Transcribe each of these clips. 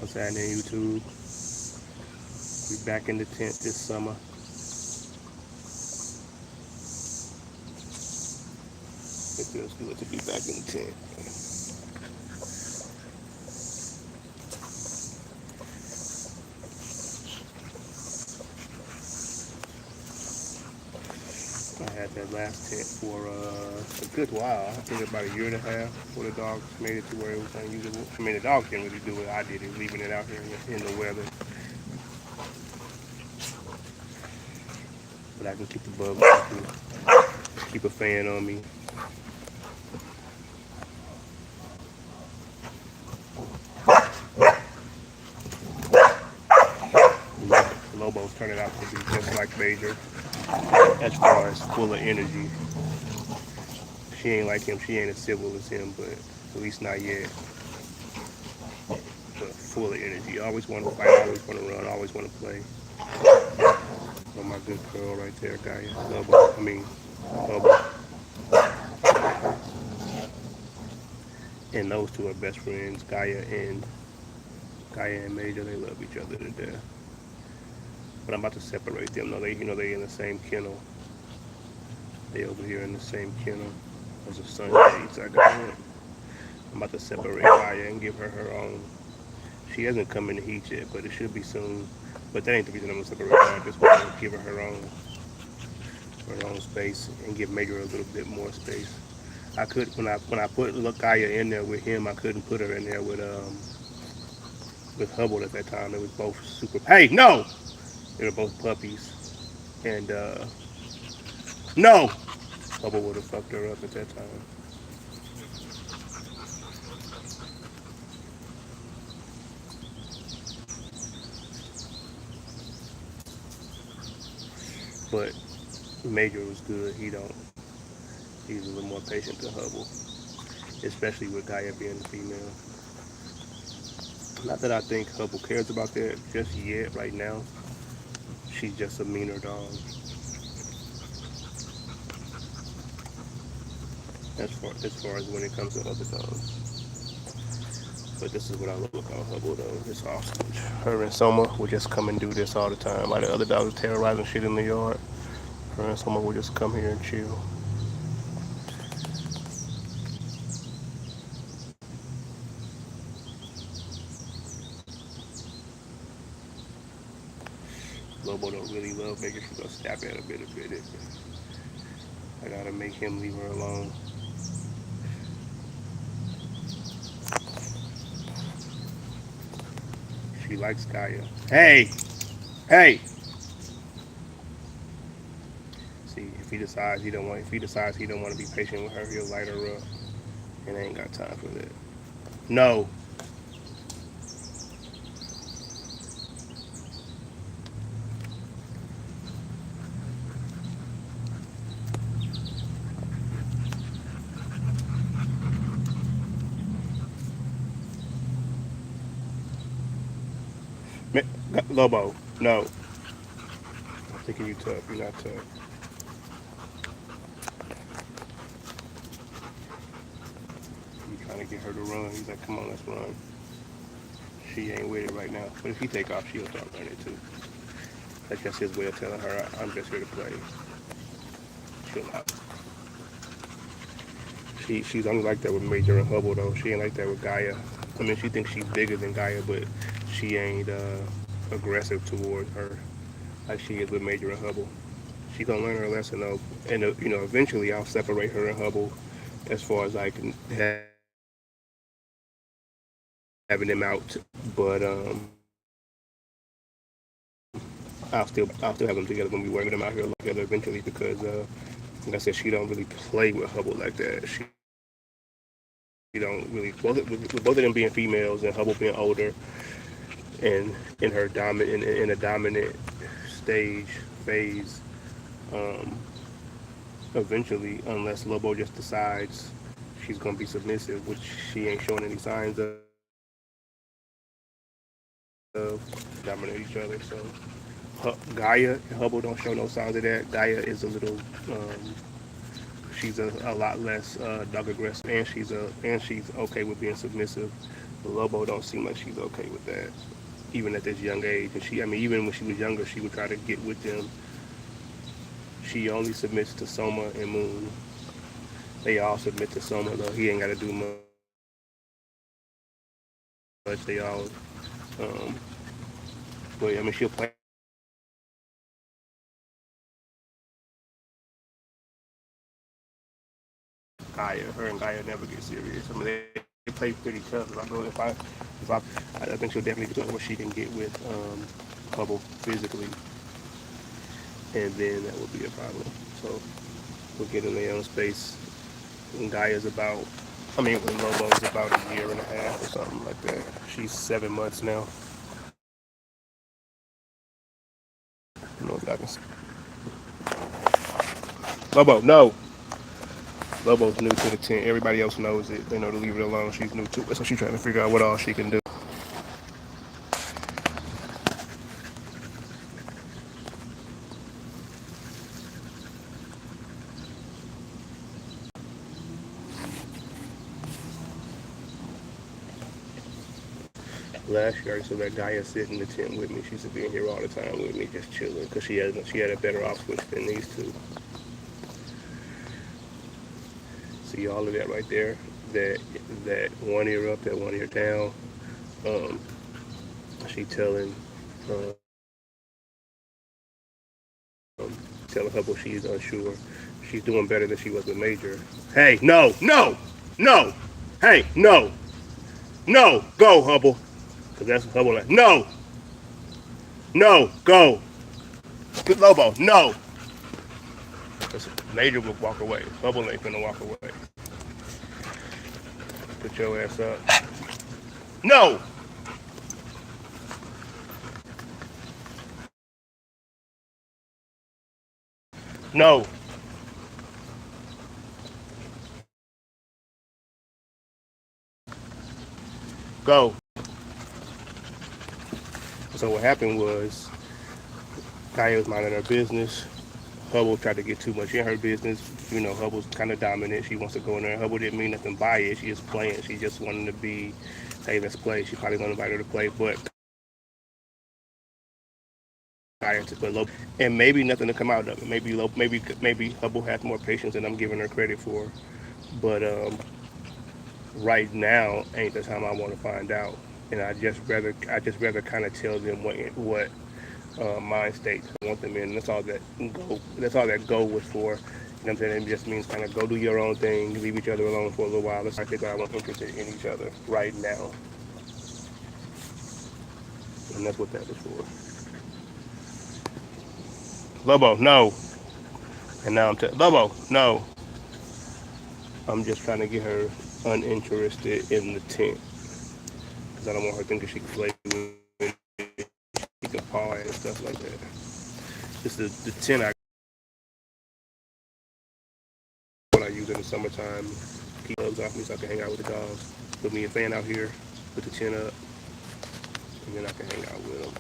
What's happening, YouTube? We back in the tent this summer. It feels good to be back in the tent. I had that last tent for a good while. I think about a year and a half before the dogs made it to where it was unusable. I mean, the dogs didn't really do what I did, leaving it out here in the weather. But I can keep the bugs happy, keep a fan on me. Lobo's turning out to be just like Major as far as full of energy. She ain't like him. She ain't as civil as him, but at least not yet. But full of energy. Always want to fight. Always want to run. Always want to play. Oh, my good girl right there, Gaia. Lobo. I mean, Lobo. And those two are best friends. Gaia and Major. They love each other to death. But I'm about to separate them. No, they in the same kennel. They over here in the same kennel. Those are sunshades I got. I'm about to separate Gaia and give her her own. She hasn't come in the heat yet, but it should be soon. But that ain't the reason I'm gonna separate her. I just want to give her own space and give Major a little bit more space. I could when I put Gaia in there with him, I couldn't put her in there with Hubble at that time. It was both super. Hey, no! They were both puppies, and no, Hubble would have fucked her up at that time. But Major was good. He's a little more patient than Hubble, especially with Gaia being a female. Not that I think Hubble cares about that just yet. Right now, she's just a meaner dog. As far as when it comes to other dogs. But this is what I look on Hubble though. It's awesome. Her and Soma will just come and do this all the time. Like the other dogs terrorizing shit in the yard. Her and Soma will just come here and chill. Lobo don't really love making she's gonna snap at a bit. I gotta make him leave her alone. She likes Gaia. Hey! Hey! See, if he decides he don't want to be patient with her, he'll light her up. And I ain't got time for that. No. Lobo, no. I'm thinking you tough. You're not tough. You trying to get her to run. He's like, come on, let's run. She ain't with it right now. But if he take off, she'll start running too. That's just his way of telling her, I'm just here to play. Chill out. She's only like that with Major and Hubble though. She ain't like that with Gaia. I mean, she thinks she's bigger than Gaia, but she ain't aggressive towards her like she is with Major and Hubble. She gonna learn her lesson though, and eventually I'll separate her and Hubble as far as like having them out. But I'll still have them together when we work them out here together eventually because like I said, she don't really play with Hubble like that. She don't really with both of them being females and Hubble being older and in her in a dominant stage phase. Um, Eventually, unless Lobo just decides she's gonna be submissive, which she ain't showing any signs of, dominate each other. So Gaia and Hubble don't show no signs of that. Gaia is a little she's a lot less dog aggressive, and she's okay with being submissive. Lobo don't seem like she's okay with that, even at this young age. And she, I mean, even when she was younger, she would try to get with them. She only submits to Soma and Moon. They all submit to Soma though. He ain't got to do much. They all, um, but I mean, she'll play. Gaia, her and Gaia never get serious. I mean, they play pretty tough. I think she'll definitely get to where she can get with Hubble physically, and then that would be a problem. So we'll get in their own space. When Gaia's about, I mean, when Lobo's about a year and a half or something like that. She's 7 months now. I don't know if I can. Lobo, no. Lobo's new to the tent. Everybody else knows it. They know to leave it alone. She's new to it, so she's trying to figure out what all she can do. Last year, so that Gaia sit in the tent with me. She used to be in here all the time with me, just chilling, because she had a better off switch than these two. See all of that right there. That one ear up, that one ear down. Um, she telling Hubble she's unsure. She's doing better than she was with Major. Hey, no, no, no. Hey, no, no, go Hubble, because that's what Hubble like. No, no, go. Good Lobo, no. Major will walk away. Hubble ain't gonna walk away. Put your ass up. No! No! Go. So what happened was, Kaya was minding her business. Hubble tried to get too much in her business. You know, Hubble's kind of dominant. She wants to go in there. Hubble didn't mean nothing by it. She just playing. She just wanted to be, hey, let's play. She probably gonna invite her to play, but Kaya to put low, and maybe nothing to come out of it. Maybe Hubble has more patience than I'm giving her credit for. But right now ain't the time I want to find out, and I just rather kind of tell them what mind state I want them in. That's all that go was for. You know what I'm saying? It just means kind of go do your own thing, leave each other alone for a little while. I think I want interested in each other right now, and that's what that is for. Lobo, no. And now Lobo, no. I'm just trying to get her uninterested in the tent because I don't want her thinking she can play with it, she can paw it and stuff like that. It's the tent I use in the summertime. Keep gloves off me so I can hang out with the dogs. Put me a fan out here, put the tent up, and then I can hang out with them.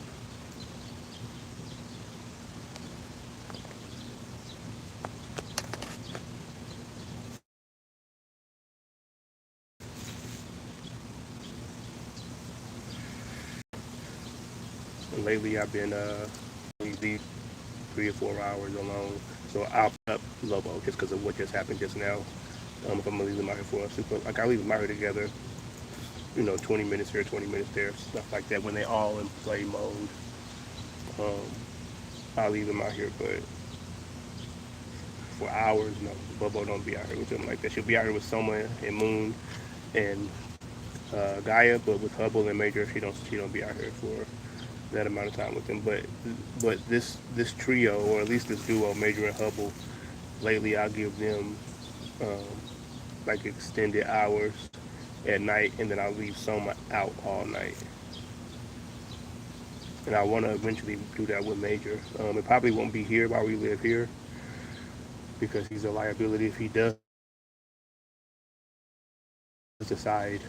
And lately I've been these 3 or 4 hours alone. So I'll put up Lobo just because of what just happened just now. If I'm gonna leave them out here for a super, like I leave them out here together, 20 minutes here, 20 minutes there, stuff like that. When they all in play mode, um, I'll leave them out here. But for hours, no, Bobo don't be out here with them like that. She'll be out here with Soma and Moon and Gaia, but with Hubble and Major, she don't be out here for that amount of time with them. But this trio, or at least this duo, Major and Hubble, lately I'll give them um, like extended hours at night, and then I'll leave Soma out all night. And I want to eventually do that with Major. It probably won't be here while we live here because he's a liability if he does decide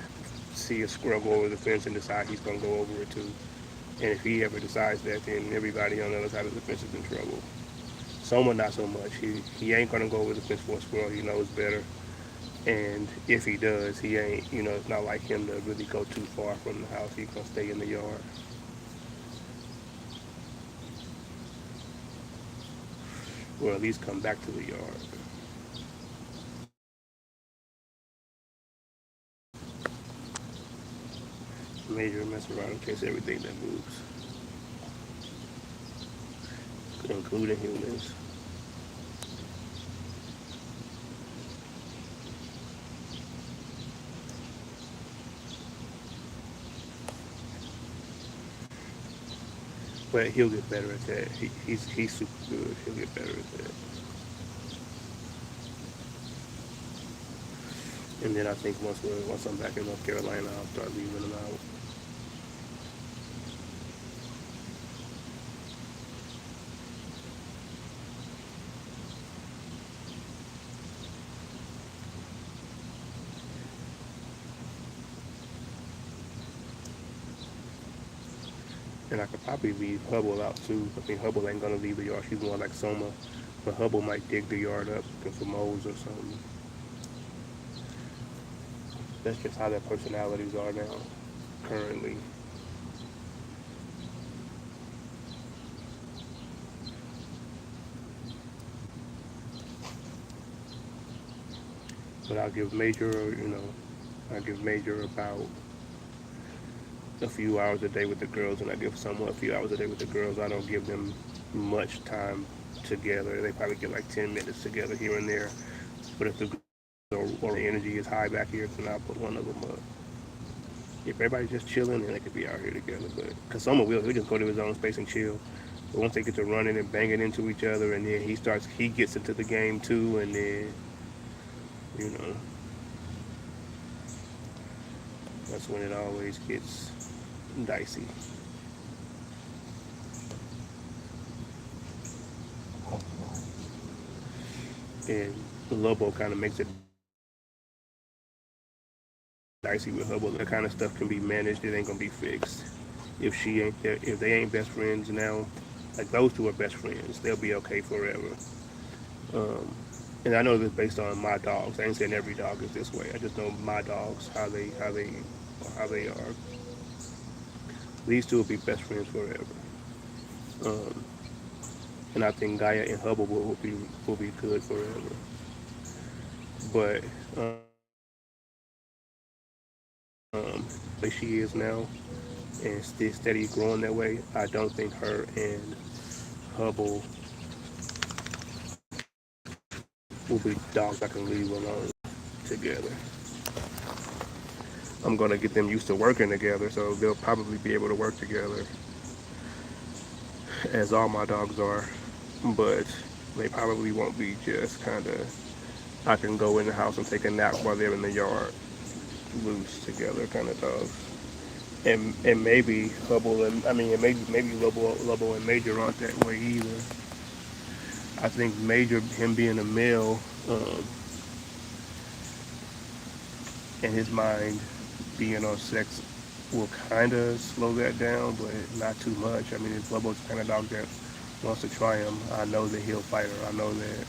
see a squirrel go over the fence and decide he's gonna go over it too. And if he ever decides that, then everybody on the other side of the fence is in trouble. Soma not so much. He ain't gonna go over the fence for a squirrel. He knows better. And if he does, he ain't, it's not like him to really go too far from the house. He's gonna stay in the yard. Or at least come back to the yard. Major mess around and chase everything that moves, including humans. But he'll get better at that. He's super good. He'll get better at that. And then I think once I'm back in North Carolina, I'll start leaving them out. And I could probably leave Hubble out too. I mean, Hubble ain't gonna leave the yard. She's more like Soma, but Hubble might dig the yard up looking for moles or something. That's just how their personalities are now, currently. But I'll give Major about a few hours a day with the girls, and I give someone a few hours a day with the girls. I don't give them much time together. They probably get like 10 minutes together here and there. But if the or energy is high back here, then I'll put one of them up. If everybody's just chilling, then they could be out here together. But because someone will, he'll just go to his own space and chill. But once they get to running and banging into each other, and then he gets into the game too, and then you know, that's when it always gets dicey. And Lobo kind of makes it dicey with her, but that kind of stuff can be managed. It ain't gonna be fixed. If they ain't best friends now, like those two are best friends, they'll be okay forever. Um, and I know this based on my dogs. I ain't saying every dog is this way. I just know my dogs how they are. These two will be best friends forever. Um, and I think Gaia and Hubble will be good forever. But the way she is now and still steady growing that way, I don't think her and Hubble will be dogs I can leave alone together. I'm gonna get them used to working together, so they'll probably be able to work together, as all my dogs are. But they probably won't be just kind of. I can go in the house and take a nap while they're in the yard, loose together kind of dogs. And maybe Hubble and I mean maybe Lobo and Major aren't that way either. I think Major, him being a male, and his mind being on sex will kind of slow that down, but not too much. I mean, if Lobo's the kind of dog that wants to try him, I know that he'll fight her. I know that.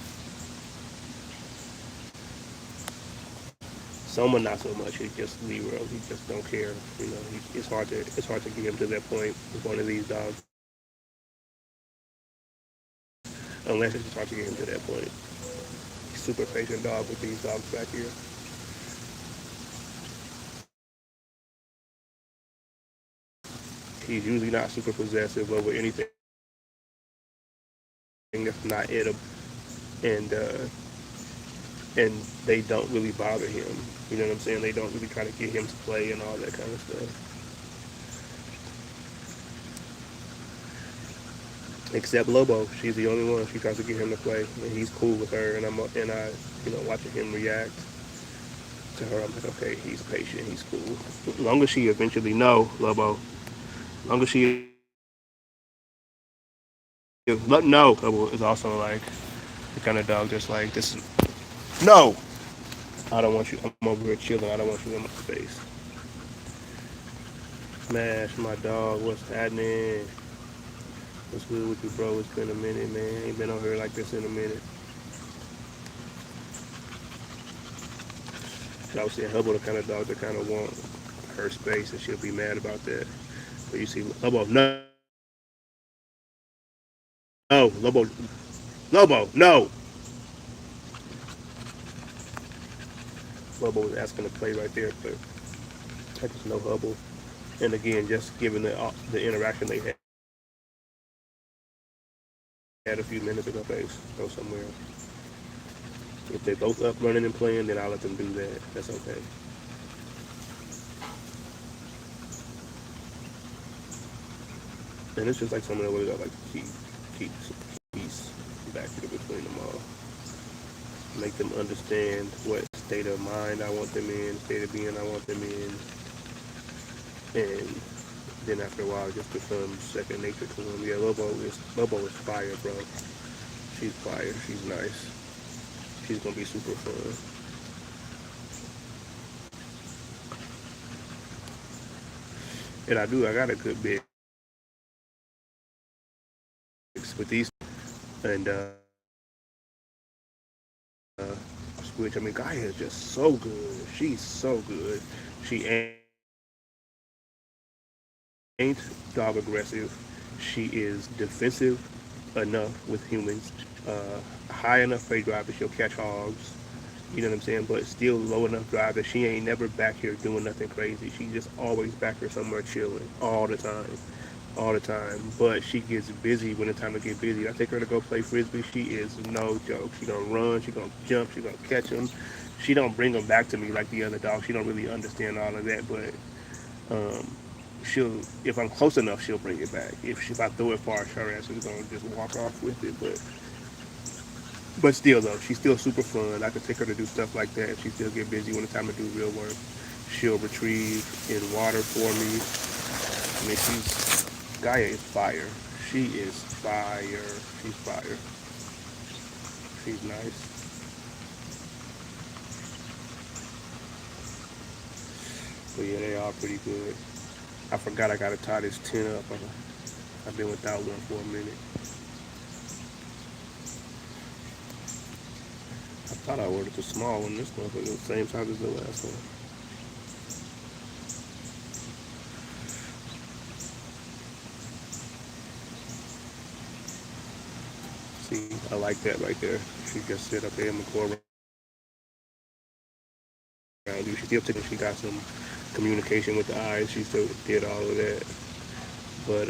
Soma not so much. He just leave her. He just don't care. It's hard to get him to that point with one of these dogs, unless it's hard to get him to that point. He's super patient dog with these dogs back here. He's usually not super possessive over anything that's not edible, and and they don't really bother him. You know what I'm saying? They don't really try to get him to play and all that kind of stuff. Except Lobo, she's the only one. She tries to get him to play, and he's cool with her. Watching him react to her, I'm like, okay, he's patient, he's cool. As long as she eventually know Lobo, as long as she no, Lobo is also like the kind of dog that's like this. No, I don't want you. I'm over here chilling. I don't want you in my space. Smash my dog. What's happening? What's good with you, bro? It's been a minute, man. Ain't been on here like this in a minute. So I was saying Hubble the kind of dog that kind of want her space, and she'll be mad about that. But you see, Lobo, no, Lobo, Lobo, no. Lobo was asking to play right there, but I just know Hubble. And again, just given the interaction they had a few minutes ago, face go somewhere. If they're both up running and playing, then I'll let them do that. That's okay. And it's just like something that I like to keep peace back here between them all. Make them understand what state of mind I want them in, state of being I want them in, and then after a while, it just becomes second nature to them. Yeah, Lobo is fire, bro. She's fire. She's nice. She's gonna be super fun. And I got a good mix with these, and Switch. I mean, Gaia is just so good. She's so good. She ain't dog aggressive. She is defensive enough with humans. High enough prey drive that she'll catch hogs. You know what I'm saying? But still low enough drive that she ain't never back here doing nothing crazy. She just always back here somewhere chilling all the time. All the time. But she gets busy when it's time to get busy. I take her to go play frisbee. She is no joke. She gonna run. She gonna jump. She gonna catch them. She don't bring them back to me like the other dog. She don't really understand all of that. But um, she'll, if I'm close enough, she'll bring it back. If I throw it far, her ass is gonna just walk off with it. But still though, she's still super fun. I can take her to do stuff like that. She still get busy when it's time to do real work. She'll retrieve in water for me. I mean, Gaia is fire. She is fire. She's fire. She's nice. But yeah, they are pretty good. I forgot I gotta tie this tin up. I've been without one for a minute. I thought I ordered the small one. This one was the same size as the last one. See, I like that right there. She just sit up there and go around you. She still taking. She got some communication with the eyes. She still did all of that. But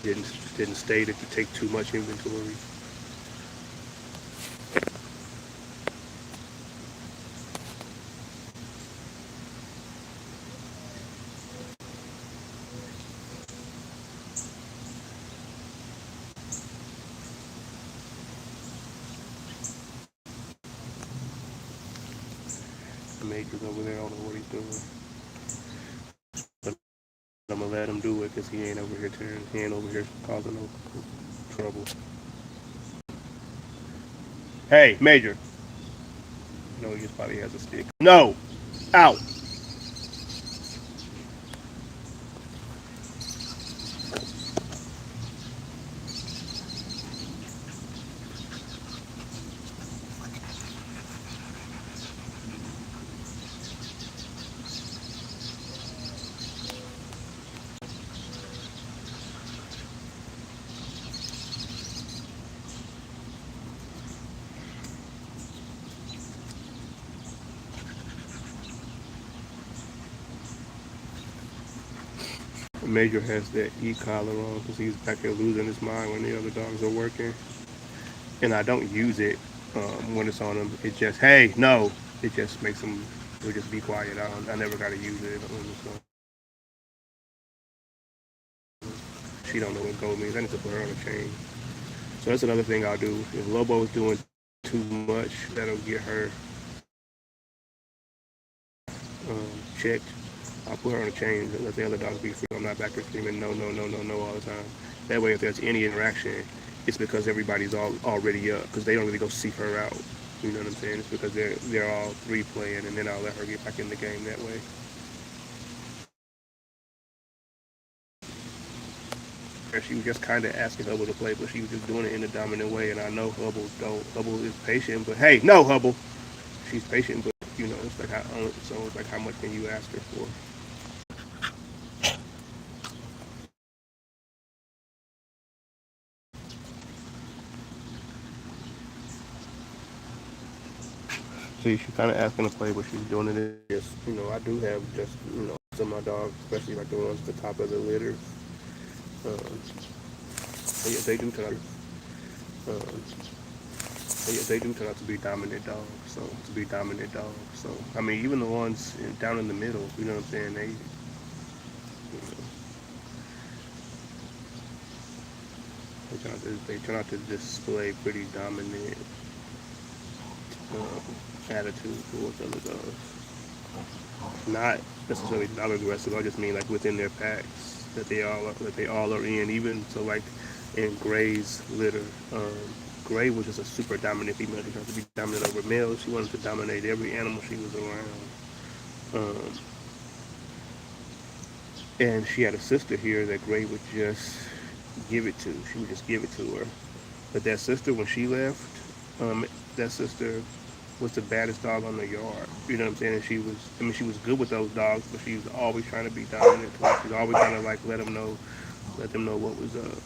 didn't didn't stay to take too much inventory. The major's over there. I don't know what he's doing. But I'm gonna let him do it because he ain't over here tearing. He ain't over here causing no trouble. Hey, Major. No, he just probably has a stick. No! Out! Major has that e-collar on because he's back there losing his mind when the other dogs are working. And I don't use it when it's on him. It just, hey, no. It just makes him, he'll just be quiet. I never got to use it when it's on. She don't know what gold means. I need to put her on a chain. So that's another thing I'll do. If Lobo is doing too much, that'll get her checked. I'll put her on a chain and let the other dogs be free. I'm not back there screaming no, no, no, no, no all the time. That way, if there's any interaction, it's because everybody's already up because they don't really go seek her out. You know what I'm saying? It's because they're all three playing, and then I'll let her get back in the game that way. She was just kind of asking Hubble to play, but she was just doing it in a dominant way. And I know Hubble don't. Hubble is patient, but hey, no, Hubble, she's patient, but you know, it's like so it's like how much can you ask her for? See, she's kind of asking to play, but she's doing it. Yes, you know, I do have just some of my dogs, especially like the ones at the top of the litter. Yeah, they do turn out. Yeah, they do turn out to be dominant dogs. So I mean, even the ones down in the middle, you know what I'm saying? They turn out to display pretty dominant attitude towards other dogs. Not necessarily dog aggressive. I just mean like within their packs that they all are in. Even so, like in Gray's litter, Gray was just a super dominant female. She tried to be dominant over males. She wanted to dominate every animal she was around. And she had a sister here that Gray would just give it to. She would just give it to her. But that sister, when she left, that sister was the baddest dog on the yard. You know what I'm saying? And she was good with those dogs, but she was always trying to be dominant. She was always trying to like let them know what was up.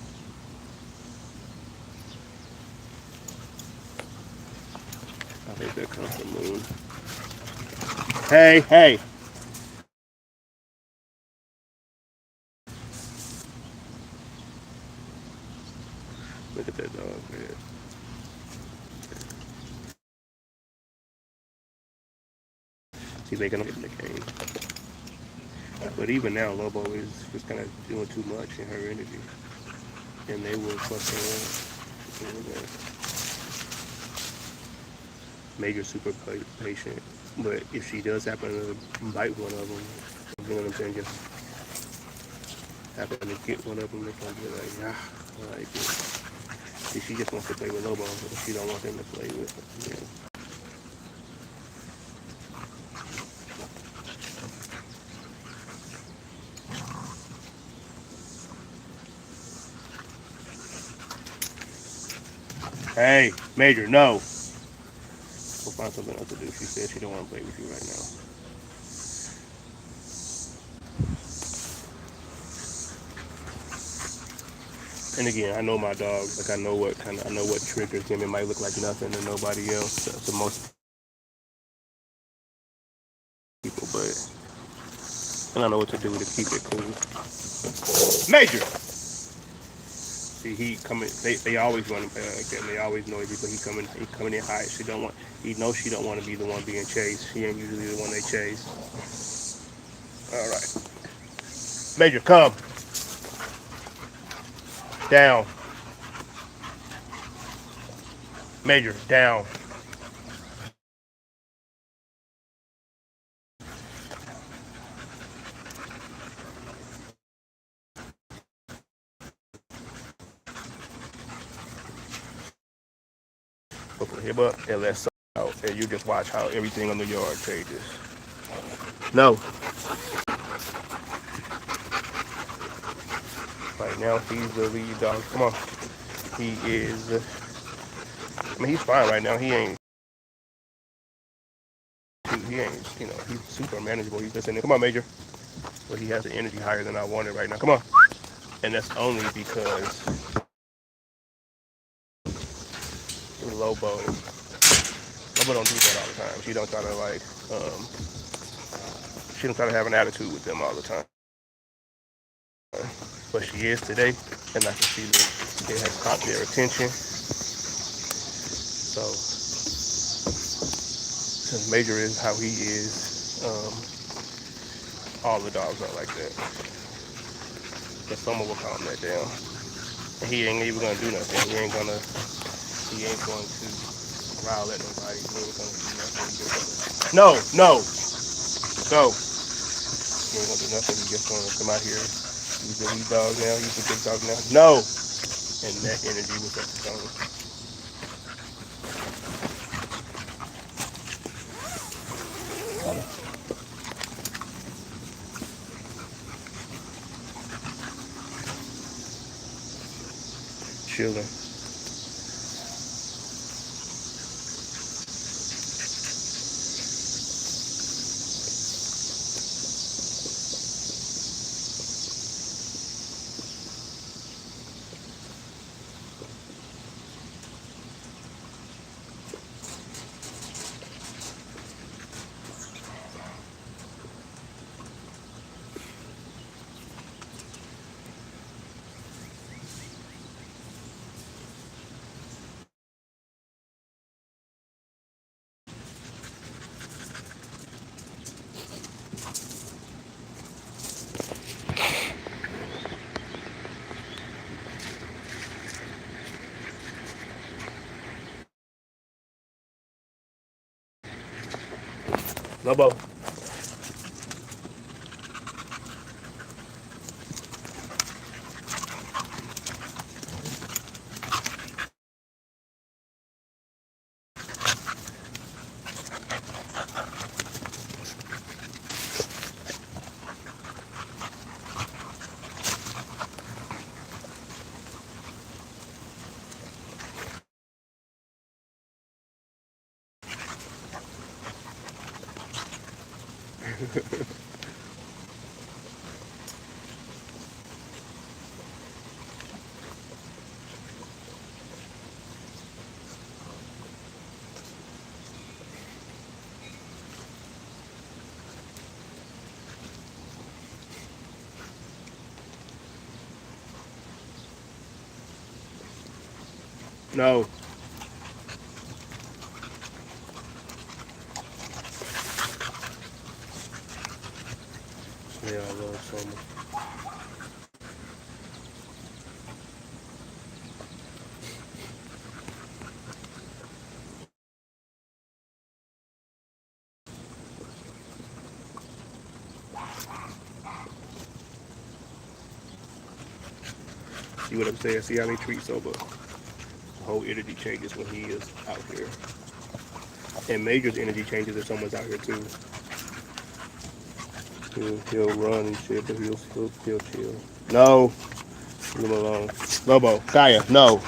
I think that comes from Moon. Hey, hey. Look at that dog, man. She's making them in the game. But even now, Lobo is just kind of doing too much in her energy. And they will fuck her up. Major super patient. But if she does happen to bite one of them, you know what I'm saying, just happen to get one of them, they're going to be like, like, she just wants to play with Lobo, but she don't want them to play with her. Yeah. Hey, Major, no. We'll find something else to do. She said she don't want to play with you right now. And again, I know my dog. Like I know what triggers him. It might look like nothing to nobody else, to most people, but I don't know what to do to keep it cool. Major. See, he coming. They always want to play like that. They always noisy, but he coming in high. She don't want. He knows she don't want to be the one being chased. She ain't usually the one they chase. All right, Major, come down. Major, down. Open him up and let out, and you just watch how everything on the yard changes. No. Right now, he's the lead dog. Come on. He is. I mean, he's fine right now. He ain't. He ain't. You know, he's super manageable. He's just in there. Come on, Major. But he has the energy higher than I wanted right now. Come on. And that's only because Lobo don't do that all the time. She don't try to like. She don't try to have an attitude with them all the time. But she is today, and I can see that it has caught their attention. So, since Major is how he is, all the dogs are like that. But someone will calm that down. And he ain't even gonna do nothing. He ain't going to growl at nobody. He ain't gonna do nothing. No, go. He ain't gonna do nothing. He's just gonna come out here. He's the lead dog now. He's the big dog now. No! And that energy was at the tone. chilling. Lobo. No. Yeah, I love summer. See what I'm saying? See how they treat Soba? The whole energy changes when he is out here. And Major's energy changes if someone's out here too. He'll run and shit, but he'll chill. No. Leave him alone. Lobo. Kaya. No.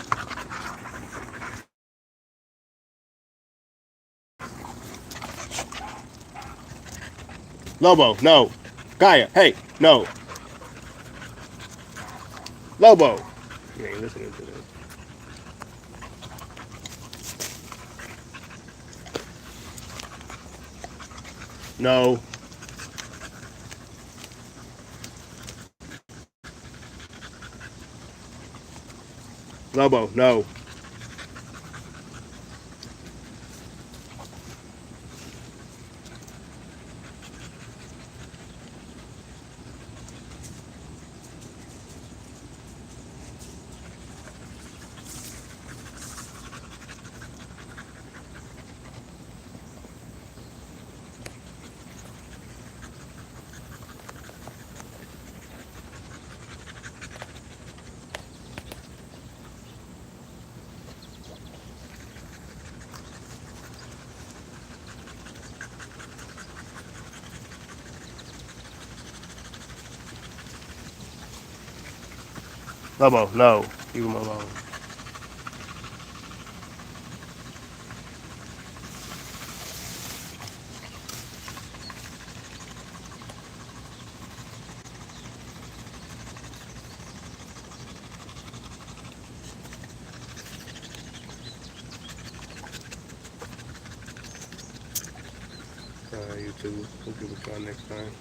Lobo. No. Kaya. Hey. No. Lobo. You ain't listening to this. No. Lobo. No. Lobo. No. Leave him alone. You too. We'll give it a try next time.